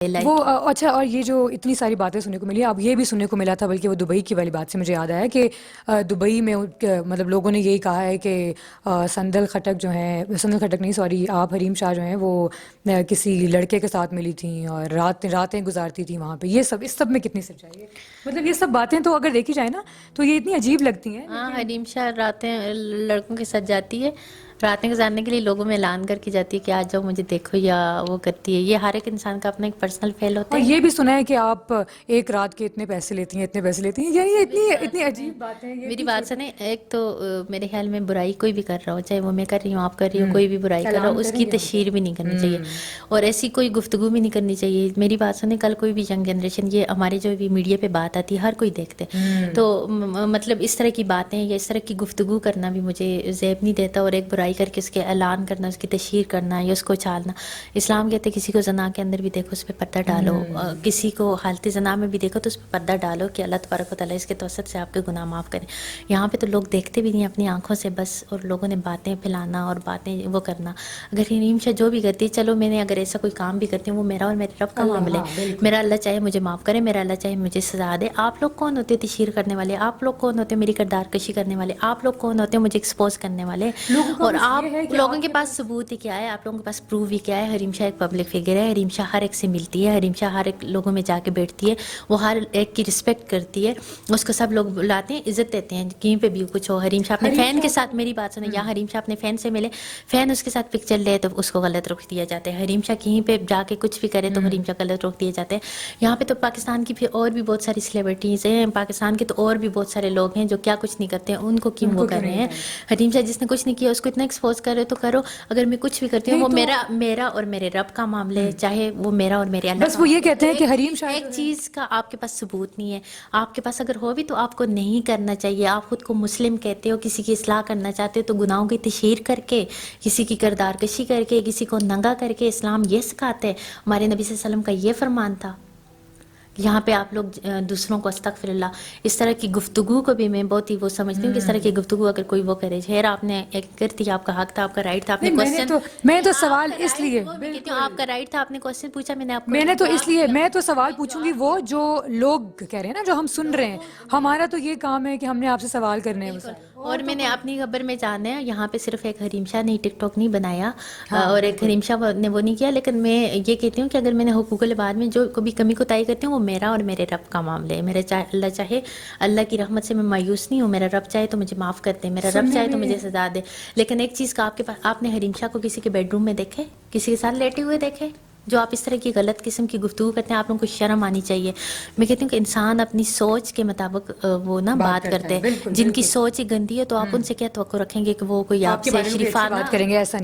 وہ اچھا، اور یہ جو اتنی ساری باتیں سننے کو ملی، اب یہ بھی سننے کو ملا تھا، بلکہ وہ دبئی کی والی بات سے مجھے یاد آیا کہ دبئی میں مطلب لوگوں نے یہی کہا ہے کہ سندل خٹک جو ہیں، سندل خٹک نہیں سوری، آپ حریم شاہ جو ہیں وہ کسی لڑکے کے ساتھ ملی تھیں اور راتیں گزارتی تھیں وہاں پہ. یہ سب، اس سب میں کتنی سچائی ہے؟ مطلب یہ سب باتیں تو اگر دیکھی جائے نا تو یہ اتنی عجیب لگتی ہیں. ہاں، حریم شاہ راتیں لڑکوں کے ساتھ جاتی ہے، راتیں گزارنے کے لیے لوگوں میں اعلان کر کے جاتی ہے کہ آج جاؤ مجھے دیکھو، یا وہ کرتی ہے. یہ ہر ایک انسان کا اپنا ایک پرسنل فیل ہوتا اور ہے. یہ بھی سنا ہے کہ آپ ایک رات کے اتنے پیسے لیتی ہیں، اتنے پیسے لیتی ہیں. یعنی یہ اتنی عجیب باتیں ہیں. میری بات سنیں، ایک تو میرے خیال میں برائی کوئی بھی کر رہا ہو، چاہے وہ میں کر رہی ہوں، آپ کر رہی ہو، کوئی بھی برائی کر رہا ہو، اس کی تشہیر بھی نہیں کرنی چاہیے اور ایسی کوئی گفتگو بھی نہیں کرنی چاہیے. میری بات سنیں، کل کوئی بھی ینگ جنریشن، یہ ہمارے جو بھی میڈیا پہ بات آتی ہے ہر کوئی دیکھتے، تو مطلب اس طرح کی باتیں یا اس طرح کی گفتگو کرنا بھی مجھے زیب نہیں دیتا، اور ایک برائی کر کے اس کے اعلان کرنا، اس کی تشہیر کرنا یا اس کو اچھالنا. اسلام کہتے کسی کو زنا کے اندر بھی دیکھو اس پہ پردہ ڈالو، کسی کو حالت زنا میں بھی دیکھو تو اس پہ پردہ ڈالو کہ اللہ تبارک و تعالیٰ اس کے توسط سے آپ کے گناہ معاف کریں. یہاں پہ تو لوگ دیکھتے بھی نہیں اپنی آنکھوں سے بس، اور لوگوں نے باتیں پھیلانا اور باتیں وہ کرنا. اگر حریم شاہ جو بھی کرتی ہے، چلو میں نے اگر ایسا کوئی کام بھی کرتی ہوں، وہ میرا اور میرے رب کا معاملہ ہے. میرا اللہ چاہے مجھے معاف کرے، میرا اللہ چاہے مجھے سزا دے. آپ لوگ کون ہوتے تشہیر کرنے والے؟ آپ لوگ کون ہوتے میری کردار کشی کرنے والے؟ آپ لوگ کون ہوتے مجھے ایکسپوز کرنے والے؟ اور آپ لوگوں کے پاس ثبوت ہی کیا ہے؟ آپ لوگوں کے پاس پروف ہی کیا ہے؟ حریم شاہ ایک پبلک فگر ہے، حریم شاہ ہر ایک سے ملتی ہے، حریم شاہ ہر ایک لوگوں میں جا کے بیٹھتی ہے، وہ ہر ایک کی رسپیکٹ کرتی ہے، اس کو سب لوگ بلاتے ہیں، عزت دیتے ہیں، کہیں پہ بھی کچھ ہو. حریم شاہ اپنے فین کے ساتھ، میری بات سنیں، یا حریم شاہ اپنے فین سے ملے، فین اس کے ساتھ پکچر لے تو اس کو غلط رخ دیا جاتا ہے. حریم شاہ کہیں پہ جا کے کچھ بھی کرے تو حریم شاہ غلط رخ دیے جاتے ہیں. یہاں پہ تو پاکستان کی پھر اور بھی بہت ساری سیلیبریٹیز ہیں، پاکستان کے تو اور بھی بہت سارے لوگ ہیں جو کیا کچھ نہیں کرتے ہیں، ان کو کیوں وہ کر رہے ہیں؟ حریم شاہ جس نے کچھ نہیں کیا اس کو اتنا ایکسپوز کر رہے تو کرو. اگر میں کچھ بھی کرتی ہوں، وہ میرا اور میرے رب کا معاملہ ہے، چاہے وہ میرا اور میرے اللہ کا. بس وہ یہ کہتے ہیں کہ حریم شاہ ایک چیز کا آپ کے پاس ثبوت نہیں ہے، آپ کے پاس اگر ہو بھی تو آپ کو نہیں کرنا چاہیے. آپ خود کو مسلم کہتے ہو، کسی کی اصلاح کرنا چاہتے ہو تو گناہوں کی تشہیر کر کے، کسی کی کردار کشی کر کے، کسی کو ننگا کر کے اسلام یہ سکھاتے ہیں. ہمارے نبی صلی اللہ علیہ وسلم کا یہ فرمان تھا. یہاں پہ آپ لوگ دوسروں کو استغفر اللہ، اس طرح کی گفتگو کو بھی میں بہت ہی وہ سمجھتی ہوں کہ اس طرح کی گفتگو اگر کوئی وہ کرے، خیر آپ نے ایک کرتی، آپ کا حق تھا، آپ کا رائٹ تھا، آپ نے کوسچن، میں تو سوال اس لیے کہتی ہوں آپ کا رائٹ تھا، آپ نے کوسچن پوچھا، میں نے آپ کو میں نے تو اس لیے میں تو سوال پوچھوں گی، وہ جو لوگ کہہ رہے ہیں نا، جو ہم سن رہے ہیں، ہمارا تو یہ کام ہے کہ ہم نے آپ سے سوال کرنے ہیں. اور میں نے اپنی خبر میں جانا ہے، یہاں پہ صرف ایک حریم شاہ نے ٹک ٹاک نہیں بنایا اور ایک حریم شاہ نے وہ نہیں کیا، لیکن میں یہ کہتی ہوں کہ اگر میں نے حقوق العباد میں جو کبھی کمی کوتاہی کرتی ہوں، وہ میرا اور میرے رب کا معاملہ ہے. میرا اللہ چاہے، اللہ کی رحمت سے میں مایوس نہیں ہوں، میرا رب چاہے تو مجھے معاف کر دے، میرا رب چاہے تو مجھے سزا دے. لیکن ایک چیز کا آپ کے پاس، آپ نے حریم شاہ کو کسی کے بیڈ روم میں دیکھے، کسی کے ساتھ لیٹے ہوئے دیکھے؟ جو آپ اس طرح کی غلط قسم کی گفتگو کرتے ہیں، آپ لوگوں کو شرم آنی چاہیے. میں کہتی ہوں کہ انسان اپنی سوچ کے مطابق وہ نا بات کرتے ہیں. جن کی سوچ ہی گندی ہے تو آپ ان سے کیا توقع رکھیں گے کہ وہ کوئی آپ سے شریفانہ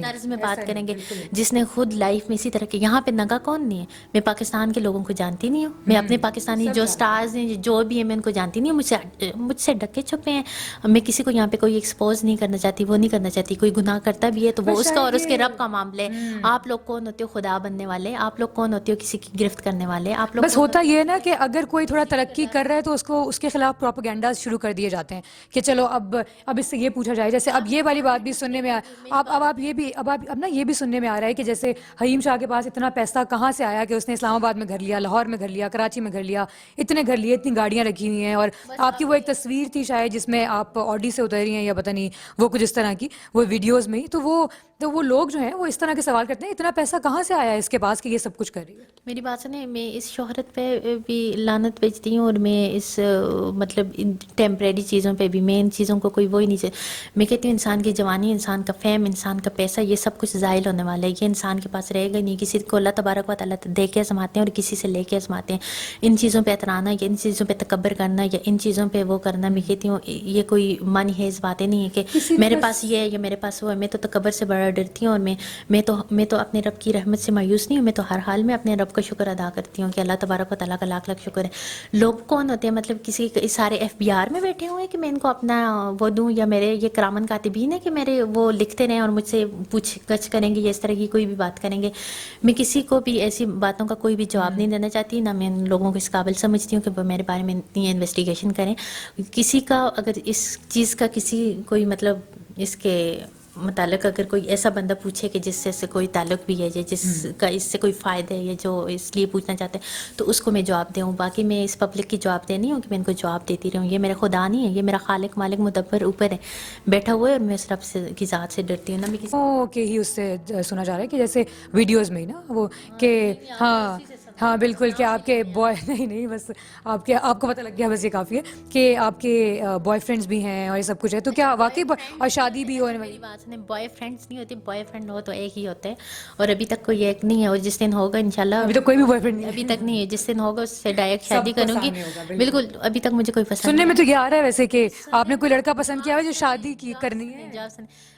طرز میں بات کریں گے؟ جس نے خود لائف میں اسی طرح کی، یہاں پہ ننگا کون نہیں ہے؟ میں پاکستان کے لوگوں کو جانتی نہیں ہوں، میں اپنے پاکستانی جو سٹارز ہیں جو بھی ہیں میں ان کو جانتی نہیں ہوں، مجھ سے ڈکے چھپے ہیں. میں کسی کو یہاں پہ کوئی ایکسپوز نہیں کرنا چاہتی، وہ نہیں کرنا چاہتی. کوئی گناہ کرتا بھی ہے تو وہ اس کا اور اس کے رب کا معاملہ ہے. آپ لوگ کون ہوتے ہو خدا بننے والے؟ آپ لوگ کون ہوتے ہو کسی کی گرفت کرنے والے؟ آپ لوگ بس ہوتا یہ ہے نا کہ اگر کوئی تھوڑا ترقی کر رہا ہے تو اس کے خلاف پروپیگنڈاز شروع کر دیے جاتے ہیں کہ چلو اب اس سے یہ پوچھا جائے. جیسے اب یہ والی بات بھی سننے میں اب نا یہ بھی سننے میں آ رہا ہے کہ جیسے حریم شاہ کے پاس اتنا پیسہ کہاں سے آیا کہ اس نے اسلام آباد میں گھر لیا، لاہور میں گھر لیا، کراچی میں گھر لیا، اتنے گھر لیے، اتنی گاڑیاں رکھی ہوئی ہیں. اور آپ کی وہ ایک تصویر تھی شاید جس میں آپ آڈی سے اتری ہیں یا پتہ نہیں وہ کچھ اس طرح کی، وہ ویڈیوز میں ہی. تو وہ لوگ جو ہیں وہ اس طرح کے سوال کرتے ہیں اتنا پیسہ کہاں سے آیا ہے اس کے پاس کہ یہ سب کچھ کر رہی ہے. میری بات سنیں، میں اس شہرت پہ بھی لعنت بھیجتی ہوں اور میں اس مطلب ان ٹیمپریری چیزوں پہ بھی، میں ان چیزوں کو کوئی وہی نہیں چاہتی. میں کہتی ہوں انسان کی جوانی، انسان کا فیم، انسان کا پیسہ، یہ سب کچھ زائل ہونے والا ہے، یہ انسان کے پاس رہے گا نہیں. کسی کو اللہ تبارک و تعالیٰ دے کے آزماتے ہیں اور کسی سے لے کے آزماتے ہیں. ان چیزوں پہ اترانا یا ان چیزوں پہ تکبر کرنا یا ان چیزوں پہ وہ کرنا، میں کہتی ہوں یہ کوئی من ہیز باتیں نہیں ہے کہ میرے پاس یہ ہے یا میرے پاس وہ ہے. میں تو تکبر سے بڑا ڈرتی ہوں اور میں تو اپنے رب کی رحمت سے مایوس نہیں ہوں. میں تو ہر حال میں اپنے رب کا شکر ادا کرتی ہوں کہ اللہ تبارک و تعالیٰ کا لاکھ لاکھ شکر ہے. لوگ کون ہوتے ہیں مطلب کسی سارے ایف بی آر میں بیٹھے ہوئے ہیں کہ میں ان کو اپنا وہ دوں، یا میرے یہ کرامن کاتبین ہے کہ میرے وہ لکھتے رہیں اور مجھ سے پوچھ گچھ کریں گے یا اس طرح کی کوئی بھی بات کریں گے. میں کسی کو بھی ایسی باتوں کا کوئی بھی جواب نہیں دینا چاہتی، نہ میں ان لوگوں کو اس قابل سمجھتی ہوں کہ وہ میرے بارے میں اتنی انویسٹیگیشن کریں. کسی کا اگر اس چیز کا کسی کوئی مطلب اس کے متعلق اگر کوئی ایسا بندہ پوچھے کہ جس سے کوئی تعلق بھی ہے یا جس کا اس سے کوئی فائدہ ہے یا جو اس لیے پوچھنا چاہتے ہیں تو اس کو میں جواب دوں. باقی میں اس پبلک کی جواب دے نہیں ہوں کہ میں ان کو جواب دیتی رہوں. یہ میرا خدا نہیں ہے, یہ میرا خالق مالک مدبر اوپر ہے, بیٹھا ہوا ہے, اور میں اس رب سے کی ذات سے ڈرتی ہوں. نہ میں کسی کہ ہی اس سے سنا جا رہا ہے کہ جیسے ویڈیوز میں ہی نا وہ کہ ہاں بالکل کہ آپ کے بوائے نہیں بس آپ کو پتہ لگ گیا, بس یہ کافی ہے کہ آپ کے بوائے فرینڈس بھی ہیں اور یہ سب کچھ ہے. تو کیا واقعی اور شادی بھی ہونے والی؟ بات نہیں, بوائے فرینڈس نہیں ہوتے, بوائے فرینڈ ہو تو ایک ہی ہوتے ہیں, اور ابھی تک کوئی ایک نہیں ہے, اور جس دن ہوگا انشاءاللہ. ابھی تو کوئی بھی بوائے فرینڈ نہیں ابھی تک نہیں ہے, جس دن ہوگا اس سے ڈائریکٹ شادی کروں گی. بالکل ابھی تک مجھے کوئی پسند سننے میں تو یہ آ رہا ہے ویسے کہ آپ نے کوئی لڑکا پسند کیا ہے جو شادی کی کرنی ہے.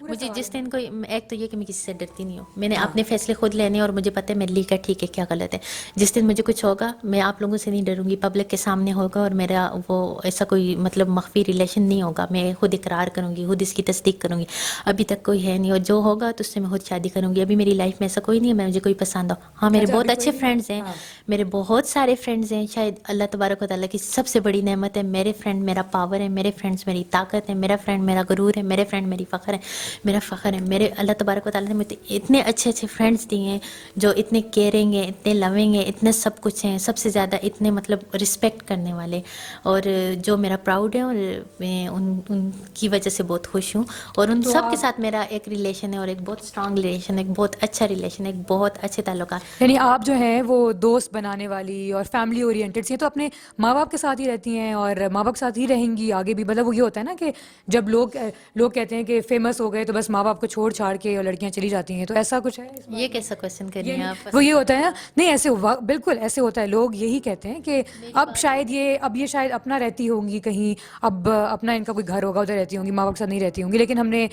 مجھے جس دن کوئی, ایک تو یہ کہ میں کسی سے ڈرتی نہیں ہوں, میں نے اپنے فیصلے خود لینے, اور مجھے پتہ ہے میرے لیے کیا ٹھیک ہے کیا غلط ہے. جس دن مجھے کچھ ہوگا میں آپ لوگوں سے نہیں ڈروں گی, پبلک کے سامنے ہوگا, اور میرا وہ ایسا کوئی مطلب مخفی ریلیشن نہیں ہوگا, میں خود اقرار کروں گی, خود اس کی تصدیق کروں گی. ابھی تک کوئی ہے نہیں, اور جو ہوگا تو اس سے میں خود شادی کروں گی. ابھی میری لائف میں ایسا کوئی نہیں ہے مجھے کوئی پسند ہو. ہاں میرے بہت اچھے فرینڈز ہیں, میرے بہت سارے فرینڈز ہیں. شاید اللہ تبارک و تعالیٰ کی سب سے بڑی نعمت ہے میرے فرینڈ میرا پاور ہے, میرے فرینڈز میری طاقت ہے, میرا فرینڈ میرا غرور ہے, میرے فرینڈ میری فخر ہے, میرا فخر ہے. میرے اللہ تبارک و تعالیٰ نے مجھے اتنے اچھے اچھے فرینڈز دیے ہیں جو اتنے کیئرنگ ہیں, اتنے لونگ ہیں, اتنے سب کچھ ہیں, سب سے زیادہ اتنے مطلب رسپیکٹ کرنے والے, اور جو میرا پراؤڈ ہے, اور میں ان کی وجہ سے بہت خوش ہوں. اور ان سب کے ساتھ میرا ایک ریلیشن ہے, اور ایک بہت اسٹرانگ ریلیشن ہے, ایک بہت اچھا ریلیشن ہے, ایک بہت اچھے تعلقات. یعنی آپ جو ہیں وہ دوست بنانے والی اور فیملی اورینٹڈ سی ہیں, تو اپنے ماں باپ کے ساتھ ہی رہتی ہیں اور ماں باپ کے ساتھ ہی رہیں گی آگے بھی. مطلب وہ یہ ہوتا ہے نا کہ جب لوگ کہتے ہیں کہ فیمس ہو گئے تو بس ماں باپ کو چھوڑ چھاڑ کے اور لڑکیاں چلی جاتی ہیں, تو ایسا کچھ ہے؟ یہ کیسا کوشچن کر رہی ہیں آپ؟ وہ یہ ہوتا ہے نا, نہیں ایسے بالکل ایسے ہوتا ہے, لوگ یہی کہتے ہیں کہ اب یہ شاید اپنا رہتی ہوں گی کہیں, اب اپنا ان کا کوئی گھر ہوگا ادھر رہتی ہوں گی, ماں باپ کے ساتھ نہیں رہتی ہوں گی. لیکن ہم نے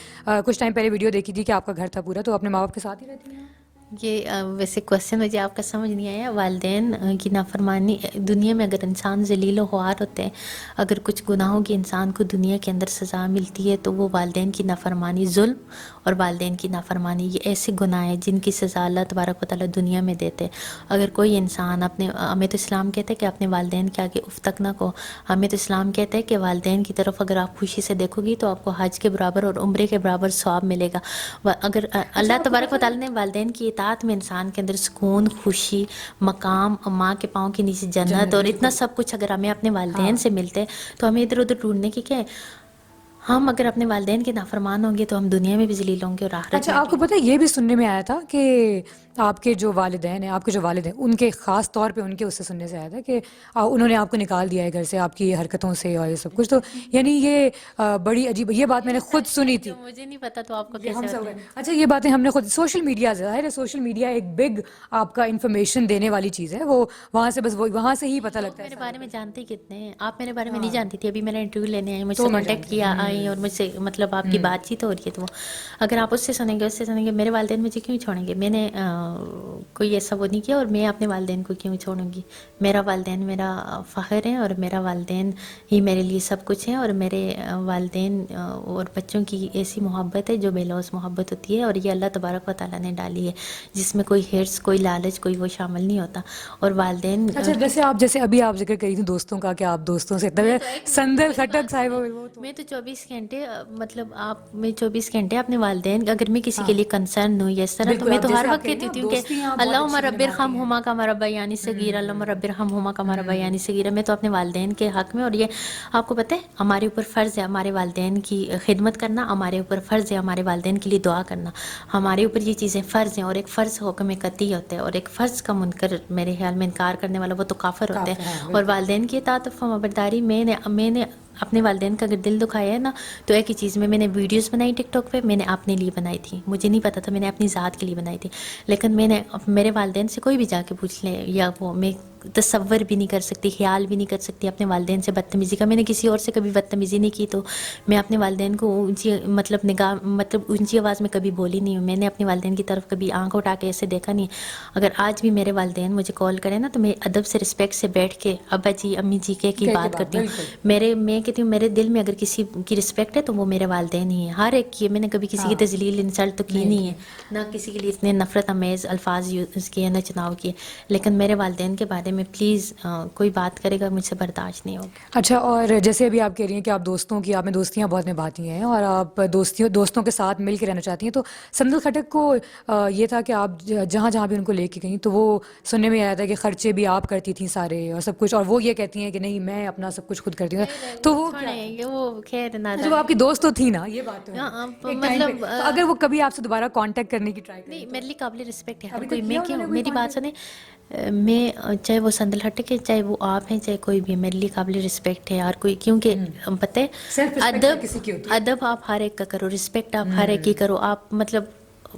کچھ ٹائم پہلے ویڈیو دیکھی تھی کہ آپ کا گھر تھا پورا, تو اپنے ماں باپ کے ساتھ ہی رہتی ہیں. یہ ویسے کوشچن مجھے آپ کا سمجھ نہیں آیا. والدین کی نافرمانی, دنیا میں اگر انسان ذلیل و خوار ہوتے ہیں, اگر کچھ گناہوں کی انسان کو دنیا کے اندر سزا ملتی ہے, تو وہ والدین کی نافرمانی, ظلم اور والدین کی نافرمانی, یہ ایسے گناہ ہیں جن کی سزا اللہ تبارک و تعالیٰ دنیا میں دیتے. اگر کوئی انسان ہمیں تو اسلام کہتا ہے کہ اپنے والدین کے آگے اف تک نہ کو. ہمیں تو اسلام کہتا ہے کہ والدین کی طرف اگر آپ خوشی سے دیکھو گی تو آپ کو حج کے برابر اور عمرے کے برابر ثواب ملے گا. اگر اللہ تبارک و تعالیٰ نے والدین کی اطاعت میں انسان کے اندر سکون, خوشی, مقام, ماں کے پاؤں کے نیچے جنت اور اتنا سب کچھ اگر ہمیں اپنے والدین سے ملتے تو ہمیں ادھر ادھر ڈھونڈنے کی کیا ہے. ہم اگر اپنے والدین کے نافرمان ہوں گے تو ہم دنیا میں بھی ذلیل ہوں گے اور آخرت میں. اچھا, آپ کو پتہ ہے یہ بھی سننے میں آیا تھا کہ آپ کے جو والدین ہیں, آپ کے جو والد ہیں, ان کے خاص طور پہ ان کے اس سے سننے سے آیا تھا کہ انہوں نے آپ کو نکال دیا ہے گھر سے آپ کی حرکتوں سے اور یہ سب کچھ. تو یعنی یہ بڑی عجیب, یہ بات میں نے خود سنی تھی. مجھے نہیں پتا تو آپ کو کیسے. اچھا, یہ باتیں ہم نے خود, سوشل میڈیا, ظاہر ہے سوشل میڈیا ایک بگ آپ کا انفارمیشن دینے والی چیز ہے, وہ وہاں سے بس وہاں سے ہی پتہ لگتا ہے. میرے بارے میں جانتے کتنے ہیں آپ؟ میرے بارے میں نہیں جانتی تھی. ابھی میرا انٹرویو لینے آئی, مجھ سے کانٹیکٹ کیا آئی, اور مجھ سے مطلب آپ کی بات چیت ہو رہی ہے. تو اگر آپ اس سے سنیں گے, اس سے سنیں گے, میرے والدین مجھے کیوں چھوڑیں گے؟ میں نے کوئی ایسا وہ نہیں کیا, اور میں اپنے والدین کو کیوں چھوڑوں گی؟ میرا والدین میرا فخر ہے, اور میرا والدین ہی میرے لیے سب کچھ ہے. اور میرے والدین اور بچوں کی ایسی محبت ہے جو بے لوث محبت ہوتی ہے, اور یہ اللہ تبارک و تعالیٰ نے ڈالی ہے, جس میں کوئی ہرس, کوئی لالچ, کوئی وہ شامل نہیں ہوتا. اور والدین, اچھا, جیسے ابھی آپ ذکر کری تھی دوستوں کا کہ آپ دوستوں سے سندر کھٹک صاحب, میں تو 24 گھنٹے مطلب میں 24 گھنٹے اپنے والدین, اگر میں کسی کے لیے کنسرن ہوں یا اس طرح, تو میں تو ہر وقت کہتی ہوں کہ اللہم رب ارحمہما کما ربیانی صغیرا, اللہم رب ارحمہما کما ربیانی صغیرا. میں تو اپنے والدین کے حق میں, اور یہ آپ کو پتہ ہے ہمارے اوپر فرض ہے ہمارے والدین کی خدمت کرنا, ہمارے اوپر فرض ہے ہمارے والدین کے لیے دعا کرنا, ہمارے اوپر یہ چیزیں فرض ہیں. اور ایک فرض حکم قطعی ہوتا ہے, اور ایک فرض کا منکر میرے خیال میں انکار کرنے والا وہ تو کافر ہوتا ہے. اور والدین کی اطاعت و فرمانبرداری, میں نے اپنے والدین کا اگر دل دکھایا ہے نا, تو ایک ہی چیز میں نے ویڈیوز بنائی ٹک ٹاک پہ, میں نے اپنے لیے بنائی تھی. مجھے نہیں پتا تھا, میں نے اپنی ذات کے لیے بنائی تھی. لیکن میں نے میرے والدین سے کوئی بھی جا کے پوچھ لے, یا وہ میں تصور بھی نہیں کر سکتی, خیال بھی نہیں کر سکتی اپنے والدین سے بدتمیزی کا. میں نے کسی اور سے کبھی بدتمیزی نہیں کی, تو میں اپنے والدین کو اونچی اونچی آواز میں کبھی بولی نہیں ہوں. میں نے اپنے والدین کی طرف کبھی آنکھ اٹھا کے ایسے دیکھا نہیں. اگر آج بھی میرے والدین مجھے کال کریں نا, تو میں ادب سے رسپیکٹ سے بیٹھ کے ابا جی, امی جی کی بات کرتی ہوں. میں کہتی ہوں میرے دل میں اگر کسی کی رسپیکٹ ہے تو وہ میرے والدین ہی ہیں, ہر ایک کی. میں نے کبھی کسی کی تذلیل, انسلٹ تو کی نہیں ہے, نہ کسی کے لیے اتنے نفرت امیز الفاظ یوز کیے, نہ چناؤ کیے. لیکن میرے والدین کے بارے میں پلیز کوئی بات کرے گا مجھ سے برداشت نہیں ہوگا. اچھا، اور جیسے ابھی آپ کہہ رہی ہیں کہ آپ دوستوں کی، آپ نے دوستیاں بہت نبھاتی ہیں اور آپ دوستوں کے ساتھ مل کے رہنا چاہتی ہیں، تو سندل خٹک کو یہ تھا کہ آپ جہاں جہاں بھی ان کو لے کے گئیں تو وہ سننے میں آیا تھا کہ خرچے بھی آپ کرتی تھیں سارے اور سب کچھ، اور وہ یہ کہتی ہیں کہ نہیں میں اپنا سب کچھ خود کرتی ہوں. تو وہ وہ خیر نہ جو آپ کی دوست تو تھی نا، یہ بات تو ہے ایک ٹائم پہ، مطلب تو اگر وہ کبھی آپ سے دوبارہ کانٹیکٹ کرنے کی ٹرائی کریں نہیں، تو میرے لیے قابل رسپیکٹ ہے ہر ابھی کوئی. تک میں کیا کیوں، انہوں نے کوئی میری بات contact؟ سنیں، میں چاہے وہ سندل ہٹک ہے، چاہے وہ آپ ہیں، چاہے کوئی بھی ہے، میرے لیے قابل رسپیکٹ ہے ہر کوئی. کیونکہ پتہ ہے Self respect ہر کسی کی ہوتی ہے. ادب آپ ہر ایک کا کرو، رسپیکٹ آپ ہر ایک کی کرو. آپ مطلب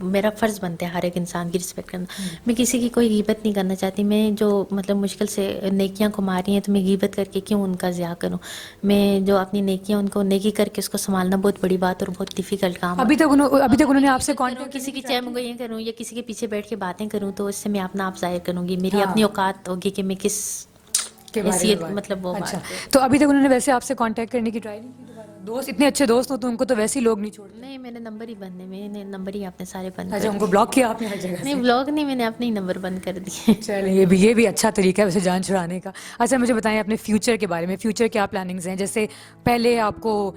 میرا فرض بنتا ہے ہر ایک انسان کی رسپیکٹ کرنا. میں کسی کی کوئی غیبت نہیں کرنا چاہتی. میں جو مطلب مشکل سے نیکیاں کما رہی ہیں تو میں غیبت کر کے کیوں ان کا ضیاع کروں. میں جو اپنی نیکیاں ان کو نیکی کر کے اس کو سنبھالنا بہت بڑی بات اور بہت ڈیفیکلٹ کام ابھی ہوتا ہے. تک انہوں نے آپ سے کروں کانٹیکٹ کسی کرنے کی کی چاہے ٹرائی کی؟ میں یہ کروں یا کسی کے پیچھے بیٹھ کے باتیں کروں تو اس سے میں اپنا آپ ظاہر کروں گی. میری ہاں اپنی اوقات ہوگی کہ میں کس کے بارے میں حیثیت بات. مطلب وہ اچھا، بات کروں. تو ابھی تک انہوں نے ویسے آپ سے کانٹیکٹ کرنے کی ٹرائی نہیں کی دوبارہ؟ دوست اتنے اچھے دوست ہو تو ان کو تو ویسے ہی لوگ نہیں چھوڑتے. نہیں، میرے نمبر ہی بند ہے. میں نے نمبر ہی اپنے سارے بند اچھا، کر ان کو دیے. بلاک کیا آپ نے ہر جگہ نہیں سے؟ بلاگ نہیں، میں نے اپنے ہی نمبر بند کر دیے. چلیں، یہ بھی اچھا طریقہ ہے ویسے جان چھڑانے کا. اچھا مجھے بتائیں اپنے فیوچر کے بارے میں، فیوچر کیا پلاننگز ہیں؟ جیسے پہلے آپ کو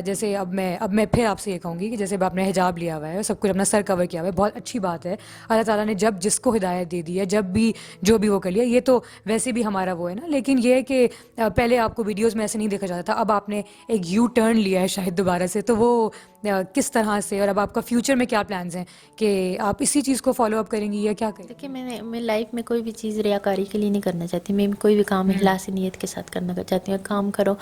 جیسے اب میں پھر آپ سے یہ کہوں گی کہ جیسے آپ نے حجاب لیا ہوا ہے، سب کچھ اپنا سر کور کیا ہوا ہے، بہت اچھی بات ہے. اللہ تعالیٰ نے جب جس کو ہدایت دے دی ہے، جب بھی جو بھی وہ کر لیا، یہ تو ویسے بھی ہمارا وہ ہے نا. لیکن یہ ہے کہ پہلے آپ کو ویڈیوز میں ایسے نہیں دیکھا جاتا تھا، اب آپ نے ایک یو ٹرن لیا ہے شاید دوبارہ سے، تو وہ کس طرح سے، اور اب آپ کا فیوچر میں کیا پلانز ہیں کہ آپ اسی چیز کو فالو اپ کریں گی یا کیا کریں گی؟ دیکھیں، میں لائف میں کوئی بھی چیز ریاکاری کے لیے نہیں کرنا چاہتی. میں کوئی بھی کام اخلاص نیت کے ساتھ کرنا چاہتی ہوں. کام کرو،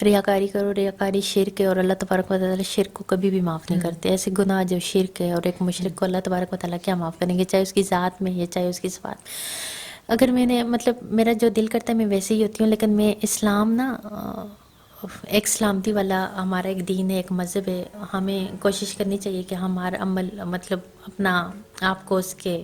ریاکاری کرو. ریاکاری شرک ہے اور اللہ تبارک و تعالیٰ شرک کو کبھی بھی معاف نہیں کرتے. ایسے گناہ جو شرک ہے اور ایک مشرک کو اللہ تبارک و تعالیٰ کیا معاف کریں گے، چاہے اس کی ذات میں یا چاہے اس کی صفات. اگر میں نے مطلب میرا جو دل کرتا ہے میں ویسے ہی ہوتی ہوں. لیکن میں اسلام نا ایک سلامتی والا ہمارا ایک دین ہے، ایک مذہب ہے. ہمیں کوشش کرنی چاہیے کہ ہمارا عمل مطلب اپنا آپ کو اس کے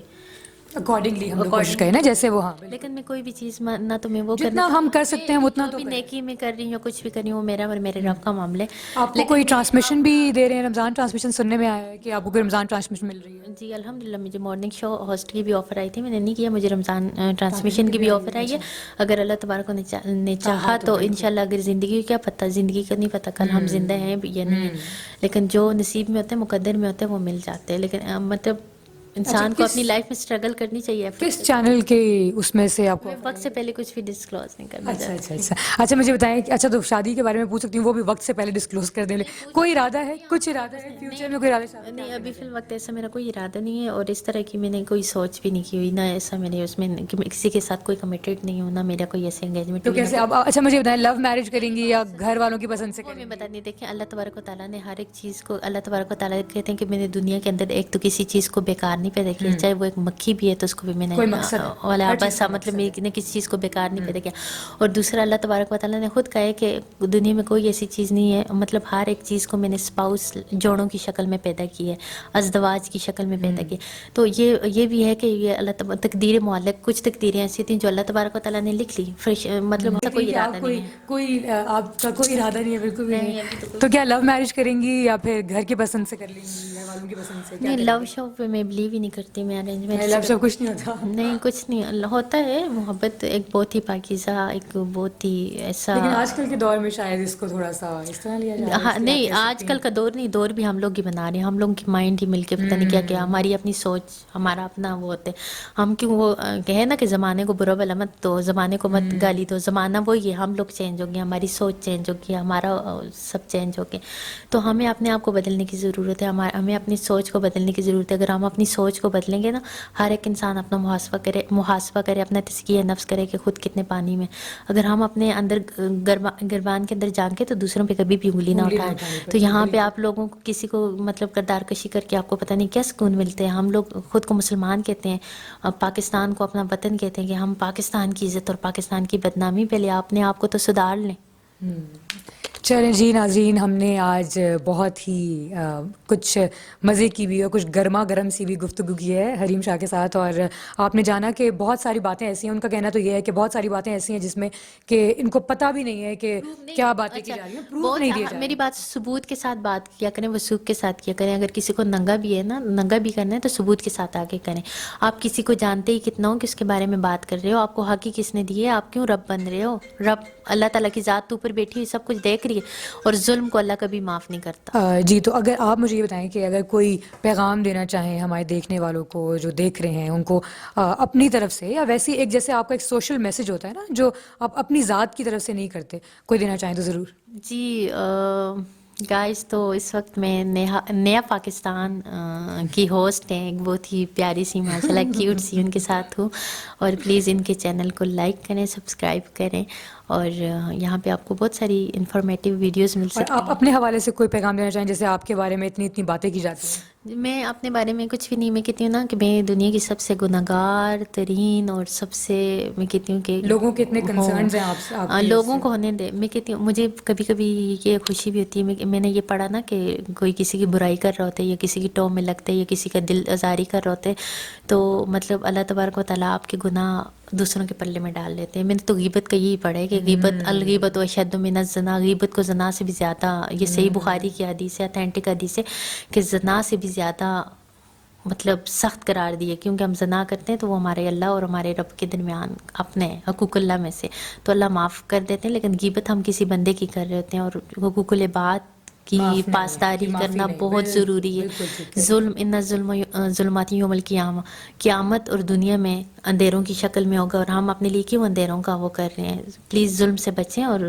اکارڈنگلی ہم لوگ کوشش کریں نا، جیسے وہ. ہاں، لیکن میں کوئی بھی چیز نہ تو میں وہ جتنا ہم کر سکتے ہیں اتنا جو تو بھی کریں. نیکی میں کر رہی ہوں یا کچھ بھی کر رہی ہوں وہ میرا اور میرے رب کا معاملہ ہے. آپ کو کوئی ٹرانسمیشن بھی دے رہے ہیں؟ رمضان ٹرانسمیشن سننے میں آیا ہے کہ آپ کو کوئی رمضان ٹرانسمیشن مل رہی ہے؟ جی الحمدللہ، مجھے مارننگ شو ہوسٹ کی بھی آفر آئی تھی. میں نے نہیں کیا. مجھے رمضان ٹرانسمیشن کی بھی آفر آئی ہے. اگر اللہ تبارک نے چاہا تو انشاءاللہ، اگر زندگی کیا پتہ، زندگی کا نہیں پتہ کل ہم زندہ ہیں یا نہیں ہیں. لیکن جو نصیب میں ہوتے ہیں، مقدر میں ہوتے ہیں، وہ مل جاتے ہیں. لیکن مطلب انسان کو اپنی لائف میں اسٹرگل کرنی چاہیے. کس چینل کے اس میں سے آپ کو؟ میں وقت سے پہلے کچھ بھی ڈسکلوز نہیں کرنا اچھا چاہتی. اچھا اچھا اچھا مجھے بتائیں کہ اچھا تو شادی کے بارے میں پوچھ سکتی ہوں، وہ بھی وقت سے پہلے ڈسکلوز کر دیں. کوئی ارادہ ہے، کچھ ارادہ ہے فیوچر میں؟ کوئی ارادہ نہیں، ابھی فی الوقت ایسا میرا کوئی ارادہ نہیں ہے اور اس طرح کی میں نے کوئی سوچ بھی نہیں کی ہوئی. نہ ایسا میرے اس میں کہ میں کسی کے ساتھ کوئی کمیٹیڈ نہیں ہوں، نہ میرا کوئی ایسے انگیجمنٹ تو ہوئی. کیسے اب؟ اچھا مجھے بتائیں، لو میرج کریں گی یا گھر والوں کی پسند سے وہ کریں میں گی؟ بتا نہیں. دیکھیں، اللہ تبارک و تعالیٰ نے ہر ایک چیز کو، اللہ تبارک و تعالیٰ کہتے ہیں کہ میں نے دنیا کے اندر ایک تو کسی چیز کو بیکار نہیں پیدا کیا، چاہے وہ ایک مکھی بھی ہے تو اس کو بھی میں نے کوئی مقصد ہے، ہر چیز کا مطلب مقصد میں ہے. نے کسی چیز کو بیکار نہیں پیدا کیا. اور دوسرا، اللہ تبارک و تعالیٰ نے خود کہا ہے کہ دنیا میں کوئی ایسی چیز نہیں ہے، مطلب ہر ایک چیز کو میں نے اسپاؤس جوڑوں کی شکل میں پیدا کی ہے، ازدواج کی شکل میں پیدا کی. تو یہ بھی ہے کہ یہ اللہ تقدیر معلق، کچھ تقدیریں ایسی تھیں جو اللہ تبارک و تعالیٰ نے لکھ لی. مطلب ایسا کوئی ارادہ نہیں ہے. کوئی آپ کا کوئی ارادہ نہیں ہے بالکل بھی نہیں، نہیں. ابھی تو تو کیا لو میرج کریں گی یا پھر گھر کی پسند سے کر لیں گی، گھر والوں کی پسند سے؟ کیا نہیں، کریں لو گی؟ شو پہ میں بلیو ہی نہیں کرتی. میں ارینجمنٹ لو شو کچھ نہیں ہوتا. نہیں، کچھ نہیں ہوتا ہے. محبت ایک بہت ہی پاکیزہ، ایک بہت ہی ایسا. لیکن آج کل کے دور میں شاید اس کو تھوڑا سا اس طرح لیا جا رہا ہے. نہیں، آج کل کا دور نہیں، دور بھی ہم لوگ ہی بنا رہے ہیں. ہم لوگوں کی مائنڈ ہی مل کے پتہ نہیں کیا کیا، ہماری اپنی سوچ، ہمارا اپنا وہ ہوتے. ہم کیوں وہ کہے نا کہ زمانے کو برا بھلا مت دو، زمانے کو مت گالی دو. زمانہ وہی ہے، ہم لوگ چینج ہو گئے، ہماری سوچ چینج ہو گئی، ہمارا سب چینج ہو گئے. تو ہمیں اپنے آپ کو بدلنے کی ضرورت ہے. ہمیں اپنی سوچ کو بدلنے کی ضرورت ہے. اگر ہم اپنی سوچ کو بدلیں گے نا، ہر ایک انسان اپنا محاسبہ کرے، اپنا تزکیہ نفس کرے کہ خود کتنے پانی میں. اگر ہم اپنے اندر گربان کے اندر جھانکیں تو دوسروں پہ کبھی بھی انگلی نہ اٹھائیں. تو یہاں پہ آپ لوگوں کو کسی کو مطلب کردار کشی کر کے آپ کو پتہ نہیں کیا سکون ملتے ہیں. ہم لوگ خود کو مسلمان کہتے ہیں، پاکستان کو اپنا وطن کہتے ہیں کہ ہم پاکستان کی عزت اور پاکستان کی بدنامی پہلے اپنے آپ کو تو سدھار لیں. چلیں جی ناظرین، ہم نے آج بہت ہی کچھ مزے کی بھی اور کچھ گرما گرم سی بھی گفتگو کی ہے حریم شاہ کے ساتھ، اور آپ نے جانا کہ بہت ساری باتیں ایسی ہیں، ان کا کہنا تو یہ ہے کہ بہت ساری باتیں ایسی ہیں جس میں کہ ان کو پتہ بھی نہیں ہے کہ کیا باتیں کی جا رہی ہیں، پروف نہیں دیے جا رہے میری ہیں۔ بات ثبوت کے ساتھ بات کیا کریں، وثوق کے ساتھ کیا کریں. اگر کسی کو ننگا بھی ہے نا، ننگا بھی کرنا ہے تو ثبوت کے ساتھ آگے کریں. آپ کسی کو جانتے ہی کتنا ہو کہ اس کے بارے میں بات کر رہے ہو، آپ کو حق ہی کس نے دیے، آپ کیوں رب بن رہے ہو؟ رب اللہ تعالیٰ کی ذات تو اوپر بیٹھی ہوئی سب کچھ دیکھ رہی ہے، اور ظلم کو اللہ کبھی معاف نہیں کرتا. جی، تو اگر آپ مجھے یہ بتائیں کہ اگر کوئی پیغام دینا چاہیں ہمارے دیکھنے والوں کو جو دیکھ رہے ہیں ان کو اپنی طرف سے، یا ویسی ایک جیسے آپ کا ایک سوشل میسج ہوتا ہے نا جو آپ اپنی ذات کی طرف سے نہیں کرتے، کوئی دینا چاہیں تو ضرور. جی گائز، تو اس وقت میں نیا پاکستان کی ہوسٹ ہیں، ایک بہت ہی پیاری سی ماشاء اللہ کیوٹ سی ان کے ساتھ ہوں، اور پلیز ان کے چینل کو لائک کریں، سبسکرائب کریں، اور یہاں پہ آپ کو بہت ساری انفارمیٹیو ویڈیوز مل اور سکتی آپ ہیں. اپنے حوالے سے کوئی پیغام دینا چاہیں جیسے آپ کے بارے میں اتنی باتیں کی جاتی ہیں؟ میں اپنے بارے میں کچھ بھی نہیں، میں کہتی ہوں نا کہ میں دنیا کی سب سے گناہگار ترین، اور سب سے میں کہتی ہوں کہ لوگوں کے اتنے کنسرنز ہیں آپ سے، آپ کے اس لوگوں سے. کو ہونے دے. میں کہتی ہوں مجھے کبھی کبھی یہ خوشی بھی ہوتی ہے، میں نے یہ پڑھا نا کہ کوئی کسی کی برائی کر رہا ہوتا ہے، یا کسی کی ٹو میں لگتا ہے، یا کسی کا دل آزاری کر رہا ہوتا ہے، تو مطلب اللہ تبارک و تعالیٰ آپ کے گناہ دوسروں کے پلے میں ڈال دیتے ہیں. میں نے تو غیبت کا یہی پڑھا ہے کہ غیبت الغیبت و اشد من الزنا، غیبت کو زنا سے بھی زیادہ، یہ صحیح بخاری کی حدیث ہے، اتھینٹک حدیث ہے، کہ زنا سے بھی زیادہ مطلب سخت قرار دیے، کیونکہ ہم زنا کرتے ہیں تو وہ ہمارے اللہ اور ہمارے رب کے درمیان اپنے حقوق اللہ میں سے تو اللہ معاف کر دیتے ہیں. لیکن غیبت ہم کسی بندے کی کر رہے ہوتے ہیں، اور حقوق العباد کی پاسداری کرنا بہت ضروری ہے. ظلم ان ظلمات یوم القیامہ، قیامت اور دنیا میں اندھیروں کی شکل میں ہوگا، اور ہم اپنے لیے کیوں اندھیروں کا وہ کر رہے ہیں. پلیز ظلم سے بچیں، اور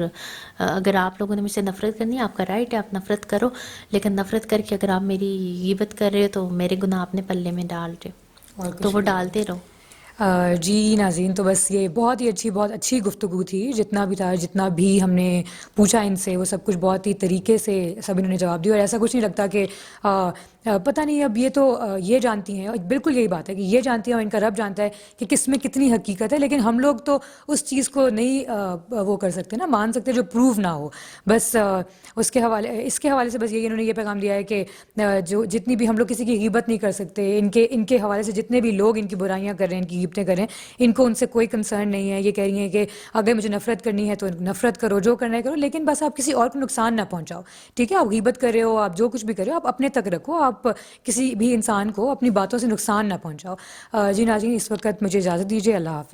اگر آپ لوگوں نے مجھ سے نفرت کرنی ہے، آپ کا رائٹ ہے، آپ نفرت کرو، لیکن نفرت کر کے اگر آپ میری غیبت کر رہے ہو تو میرے گناہ اپنے پلے میں ڈال رہے ہو، اور تو کچھ وہ نہیں. ڈالتے رہو. جی ناظرین، تو بس یہ بہت اچھی گفتگو تھی. جتنا بھی تھا، جتنا بھی ہم نے پوچھا ان سے، وہ سب کچھ بہت ہی طریقے سے سب انہوں نے جواب دیا، اور ایسا کچھ نہیں لگتا کہ پتہ نہیں اب یہ تو یہ جانتی ہیں، اور بالکل یہی بات ہے کہ یہ جانتی ہیں اور ان کا رب جانتا ہے کہ کس میں کتنی حقیقت ہے، لیکن ہم لوگ تو اس چیز کو نہیں وہ کر سکتے نا، مان سکتے جو پروف نہ ہو. بس اس کے حوالے سے بس یہی انہوں نے یہ پیغام دیا ہے کہ جو جتنی بھی ہم لوگ کسی کی غیبت نہیں کر سکتے، ان کے حوالے سے جتنے بھی لوگ ان کی برائیاں کر رہے ہیں، ان کی غیبتیں کر رہے ہیں، ان کو ان سے کوئی کنسرن نہیں ہے. یہ کہہ رہی ہیں کہ اگر مجھے نفرت کرنی ہے تو نفرت کرو، جو کرنا ہے کرو، لیکن بس آپ کسی اور کو نقصان نہ پہنچاؤ. ٹھیک ہے، آپ غیبت کر رہے ہو، آپ جو کچھ بھی کر رہے ہو، آپ اپنے تک رکھو، آپ کسی بھی انسان کو اپنی باتوں سے نقصان نہ پہنچاؤ. جی ناظرین، اس وقت مجھے اجازت دیجیے. اللہ حافظ.